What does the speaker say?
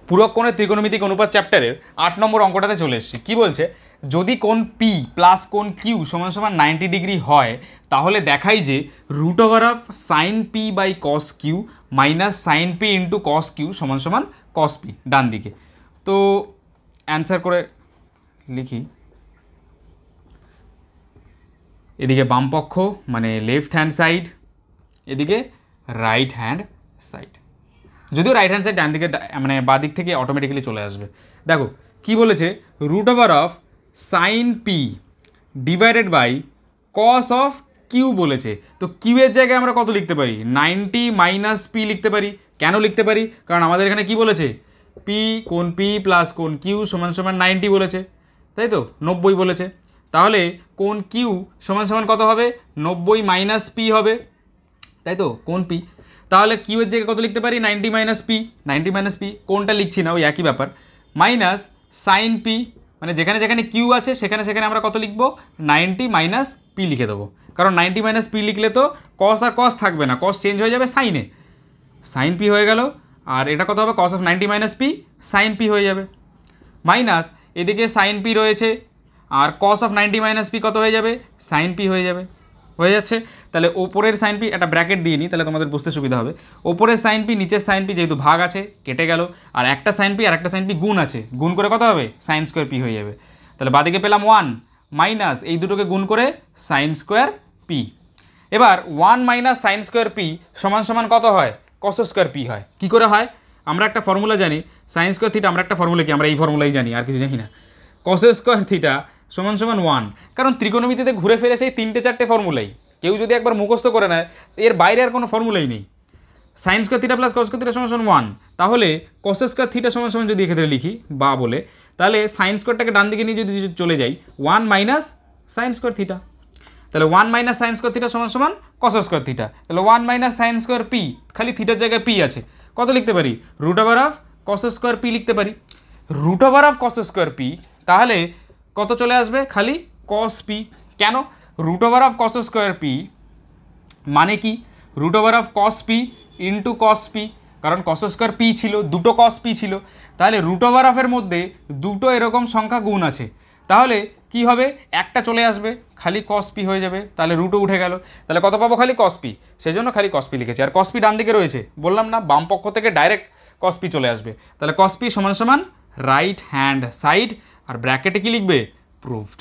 পূরক কোণের ত্রিকোণমিতিক অনুপাত চ্যাপ্টারের 8 নম্বর অঙ্কটাতে চলে এসেছি। কি বলছে, যদি কোণ পি প্লাস কোণ কিউ সমান সমান 90 ডিগ্রি হয় তাহলে দেখাই যে root over of sine P by cos Q minus sine P into cos Q সমান সমান কস পি, ডান দিকে। তো অ্যান্সার করে লিখি, এদিকে বাম পক্ষ মানে লেফট হ্যান্ড সাইড, এদিকে রাইট হ্যান্ড সাইড। যদিও রাইট হ্যান্ড সাইড ডান দিকে মানে বাঁ দিক থেকে অটোমেটিক্যালি চলে আসবে। দেখো কি বলেছে, root over of sine P divided by cos of Q বলেছে। তো কিউ এর জায়গায় আমরা কত লিখতে পারি, 90 মাইনাস পি লিখতে পারি। কেন লিখতে পারি, কারণ আমাদের এখানে কি বলেছে, পি কোণ পি প্লাস কোণ কিউ সমান সমান 90 বলেছে, তাই তো, 90 বলেছে। তাহলে কোণ কিউ সমান সমান কত হবে, 90 মাইনাস পি হবে, তাই তো, কোণ পি। তাহলে কিউ এর জায়গায় কত লিখতে পারি, 90 মাইনাস পি, 90 মাইনাস পি, কোণটা লিখছি না, ওই একই ব্যাপার, মাইনাস সাইন পি, মানে যেখানে যেখানে কিউ আছে সেখানে সেখানে আমরা কত লিখবো, 90 মাইনাস পি লিখে দেবো। কারণ 90 মাইনাস পি লিখলে তো কস আর কস থাকবে না, কস চেঞ্জ হয়ে যাবে সাইনে, সাইন পি হয়ে গেল। আর এটা কত হবে, cos of 90 minus P sign P হয়ে যাবে, মাইনাস এদিকে সাইন পি রয়েছে আর কস অফ 90 মাইনাস পি কত হয়ে যাবে, সাইন পি হয়ে যাবে, হয়ে যাচ্ছে। তাহলে ওপরের সাইন পি একটা ব্র্যাকেট দিয়ে নিই, তাহলে তোমাদের বুঝতে সুবিধা হবে। ওপরের সাইন পি নিচের সাইন পি যেহেতু ভাগ আছে কেটে গেল, আর একটা সাইন পি আর একটা সাইন পি গুণ আছে, গুণ করে কত হবে, সাইন স্কোয়ার পি হয়ে যাবে। তাহলে বাদিকে পেলাম 1 মাইনাস এই দুটোকে গুণ করে সাইন স্কোয়ার পি। এবার 1 মাইনাস সাইন স্কোয়ার পি সমান সমান কত হয়, কস স্কোয়ার পি হয়। কী করে হয়, আমরা একটা ফর্মুলা জানি, সাইন স্কোয়ার থিটা, আমরা একটা ফর্মুলা কি, আমরা এই ফর্মুলাই জানি, আর কিছু জানি না। কস স্কোয়ার থিটা সমান সমান 1, কারণ ত্রিকোণমিতিতে ঘুরে ফিরে সেই 3-4টে ফর্মুলাই, কেউ যদি একবার মুখস্থ করে নেয় এর বাইরে আর কোনো ফর্মুলাই নেই। Sine square theta plus cos square theta সমান সমান 1, তাহলে কস স্কোয়ার থিটা সমান সমান যদি এক্ষেত্রে লিখি বা বলে, তাহলে সাইন স্কোয়ারটাকে ডান দিকে নিয়ে যদি চলে যাই 1 মাইনাস সাইন স্কোয়ার থিটা, তাহলে 1 মাইনাস সাইন স্কোয়ার থিটা সমান সমান কস স্কোয়ার থিটা। তাহলে 1 মাইনাস সাইন স্কোয়ার পি, খালি থিটার জায়গায় পি আছে, কত লিখতে পারি, root over of cos square P লিখতে পারি। Root over of cos square P, তাহলে কত চলে আসবে, খালি কস পি। কেন, root over of cos square P মানে কি, root over of cos P into cos P, কারণ কস স্কোয়ার পি ছিল, দুটো কস পি ছিল, তাহলে রুট ওভার অফের মধ্যে দুটো এরকম সংখ্যা গুণ আছে, তাহলে কি হবে, একটা চলে আসবে, খালি কস পি হয়ে যাবে, তাহলে রুটও উঠে গেল, তাহলে কত পাবো, খালি কস পি, সেই জন্য খালি কস পি লিখেছি। আর কস পি ডান দিকে রয়েছে, বললাম না বাম পক্ষ থেকে ডাইরেক্ট কস পি চলে আসবে, তাহলে কস পি সমান সমান রাইট হ্যান্ড সাইড, আর ব্র্যাকেটে কি লিখবে, প্রুভড।